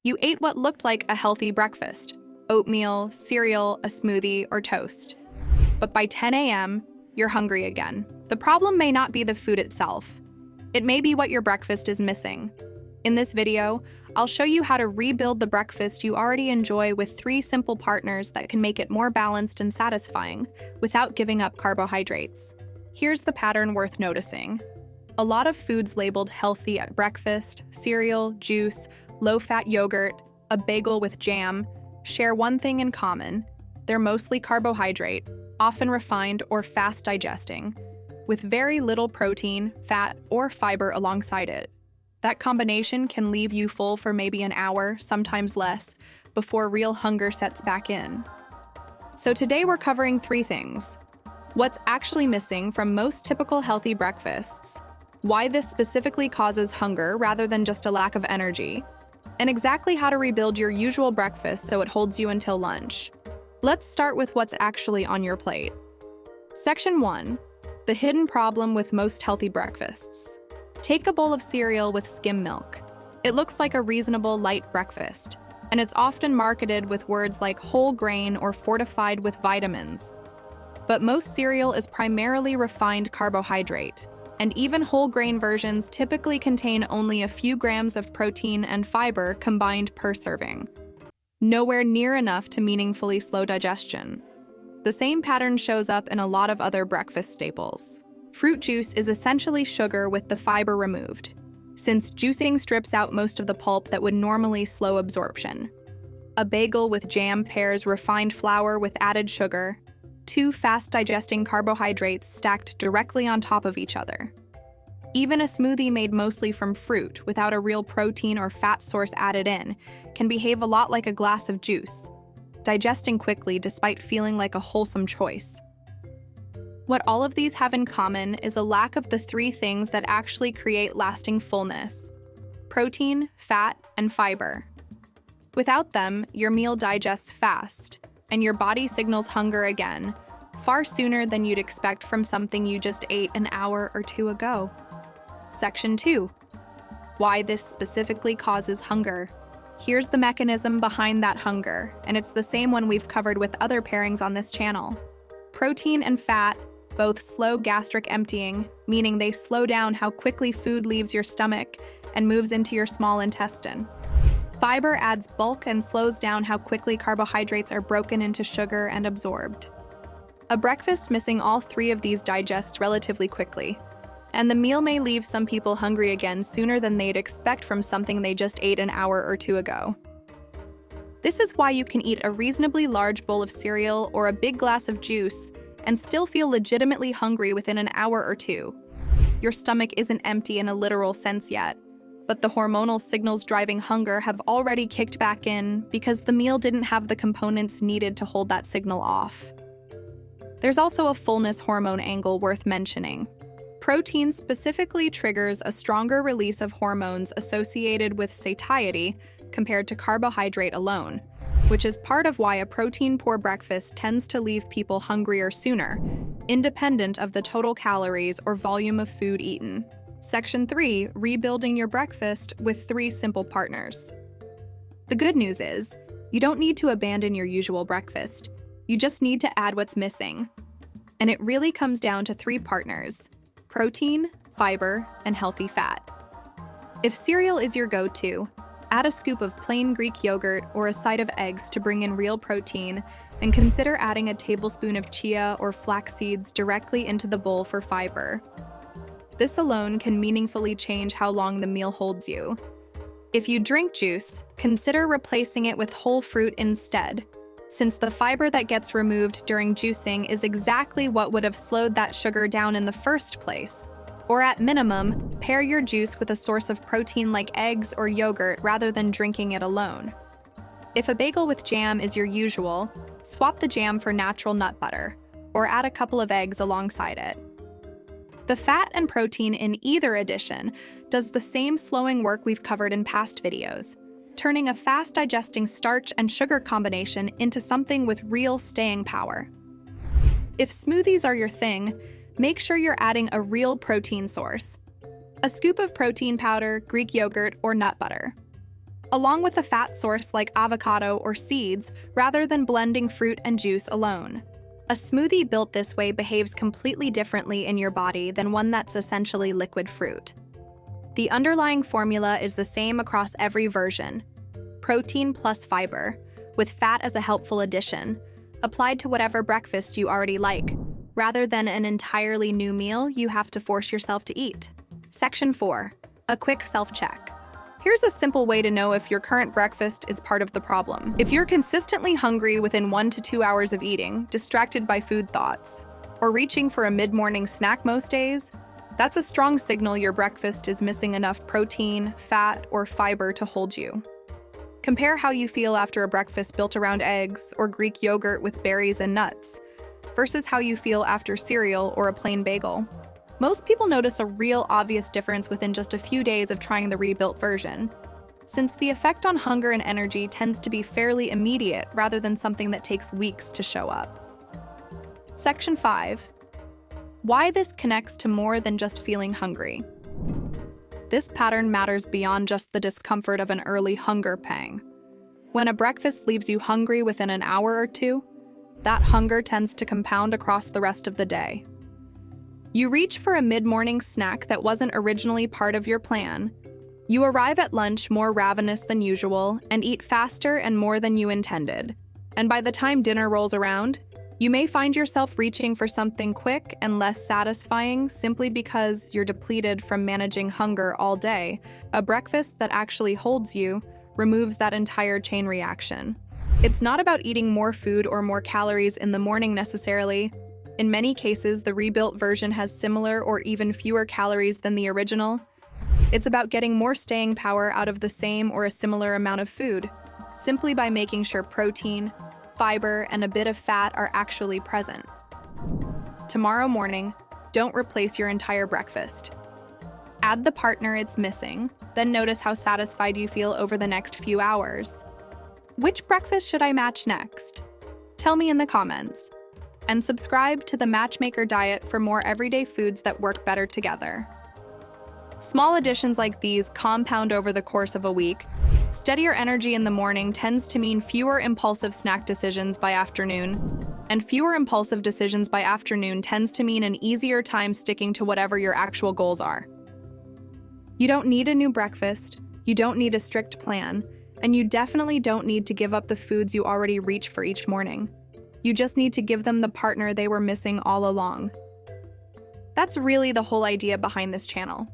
You ate what looked like a healthy breakfast: oatmeal, cereal, a smoothie, or toast. But by 10 a.m., you're hungry again. The problem may not be the food itself. It may be what your breakfast is missing. In this video, I'll show you how to rebuild the breakfast you already enjoy with 3 simple partners that can make it more balanced and satisfying without giving up carbohydrates. Here's the pattern worth noticing. A lot of foods labeled healthy at breakfast, cereal, juice, low-fat yogurt, a bagel with jam, share one thing in common. They're mostly carbohydrate, often refined or fast digesting, with very little protein, fat, or fiber alongside it. That combination can leave you full for maybe an hour, sometimes less, before real hunger sets back in. So today we're covering 3 things: what's actually missing from most typical healthy breakfasts, why this specifically causes hunger rather than just a lack of energy, and exactly how to rebuild your usual breakfast so it holds you until lunch. Let's start with what's actually on your plate. Section 1. The hidden problem with most healthy breakfasts. Take a bowl of cereal with skim milk. It looks like a reasonable light breakfast, and it's often marketed with words like whole grain or fortified with vitamins. But most cereal is primarily refined carbohydrate, and even whole grain versions typically contain only a few grams of protein and fiber combined per serving. Nowhere near enough to meaningfully slow digestion. The same pattern shows up in a lot of other breakfast staples. Fruit juice is essentially sugar with the fiber removed, since juicing strips out most of the pulp that would normally slow absorption. A bagel with jam pairs refined flour with added sugar, 2 fast-digesting carbohydrates stacked directly on top of each other. Even a smoothie made mostly from fruit without a real protein or fat source added in can behave a lot like a glass of juice, digesting quickly despite feeling like a wholesome choice. What all of these have in common is a lack of the 3 things that actually create lasting fullness: protein, fat, and fiber. Without them, your meal digests fast, and your body signals hunger again, far sooner than you'd expect from something you just ate an hour or 2 ago. Section 2. Why this specifically causes hunger. Here's the mechanism behind that hunger, and it's the same one we've covered with other pairings on this channel. Protein and fat both slow gastric emptying, meaning they slow down how quickly food leaves your stomach and moves into your small intestine. Fiber adds bulk and slows down how quickly carbohydrates are broken into sugar and absorbed. A breakfast missing all 3 of these digests relatively quickly, and the meal may leave some people hungry again sooner than they'd expect from something they just ate an hour or 2 ago. This is why you can eat a reasonably large bowl of cereal or a big glass of juice and still feel legitimately hungry within an hour or 2. Your stomach isn't empty in a literal sense yet, but the hormonal signals driving hunger have already kicked back in because the meal didn't have the components needed to hold that signal off. There's also a fullness hormone angle worth mentioning. Protein specifically triggers a stronger release of hormones associated with satiety compared to carbohydrate alone, which is part of why a protein-poor breakfast tends to leave people hungrier sooner, independent of the total calories or volume of food eaten. Section 3. Rebuilding your breakfast with 3 simple partners. The good news is, you don't need to abandon your usual breakfast. You just need to add what's missing. And it really comes down to 3 partners: protein, fiber, and healthy fat. If cereal is your go-to, add a scoop of plain Greek yogurt or a side of eggs to bring in real protein, and consider adding a tablespoon of chia or flax seeds directly into the bowl for fiber. This alone can meaningfully change how long the meal holds you. If you drink juice, consider replacing it with whole fruit instead, since the fiber that gets removed during juicing is exactly what would have slowed that sugar down in the first place. Or at minimum, pair your juice with a source of protein like eggs or yogurt rather than drinking it alone. If a bagel with jam is your usual, swap the jam for natural nut butter, or add a couple of eggs alongside it. The fat and protein in either addition does the same slowing work we've covered in past videos, turning a fast-digesting starch and sugar combination into something with real staying power. If smoothies are your thing, make sure you're adding a real protein source. A scoop of protein powder, Greek yogurt, or nut butter. along with a fat source like avocado or seeds, rather than blending fruit and juice alone. A smoothie built this way behaves completely differently in your body than one that's essentially liquid fruit. The underlying formula is the same across every version: protein plus fiber, with fat as a helpful addition, applied to whatever breakfast you already like, rather than an entirely new meal you have to force yourself to eat. Section 4. A quick self-check. Here's a simple way to know if your current breakfast is part of the problem. If you're consistently hungry within 1 to 2 hours of eating, distracted by food thoughts, or reaching for a mid-morning snack most days, that's a strong signal your breakfast is missing enough protein, fat, or fiber to hold you. Compare how you feel after a breakfast built around eggs or Greek yogurt with berries and nuts, versus how you feel after cereal or a plain bagel. Most people notice a real obvious difference within just a few days of trying the rebuilt version, since the effect on hunger and energy tends to be fairly immediate rather than something that takes weeks to show up. Section 5. Why this connects to more than just feeling hungry. This pattern matters beyond just the discomfort of an early hunger pang. When a breakfast leaves you hungry within an hour or two, that hunger tends to compound across the rest of the day. You reach for a mid-morning snack that wasn't originally part of your plan. You arrive at lunch more ravenous than usual and eat faster and more than you intended. And by the time dinner rolls around, you may find yourself reaching for something quick and less satisfying simply because you're depleted from managing hunger all day. A breakfast that actually holds you removes that entire chain reaction. It's not about eating more food or more calories in the morning necessarily. In many cases, the rebuilt version has similar or even fewer calories than the original. It's about getting more staying power out of the same or a similar amount of food, simply by making sure protein, fiber, and a bit of fat are actually present. Tomorrow morning, don't replace your entire breakfast. Add the partner it's missing, then notice how satisfied you feel over the next few hours. Which breakfast should I match next? Tell me in the comments. And subscribe to the Matchmaker Diet for more everyday foods that work better together. Small additions like these compound over the course of a week. Steadier energy in the morning tends to mean fewer impulsive snack decisions by afternoon, and fewer impulsive decisions by afternoon tends to mean an easier time sticking to whatever your actual goals are. You don't need a new breakfast, you don't need a strict plan, and you definitely don't need to give up the foods you already reach for each morning. You just need to give them the partner they were missing all along. That's really the whole idea behind this channel.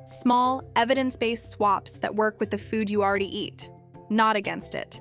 Small, evidence-based swaps that work with the food you already eat, not against it.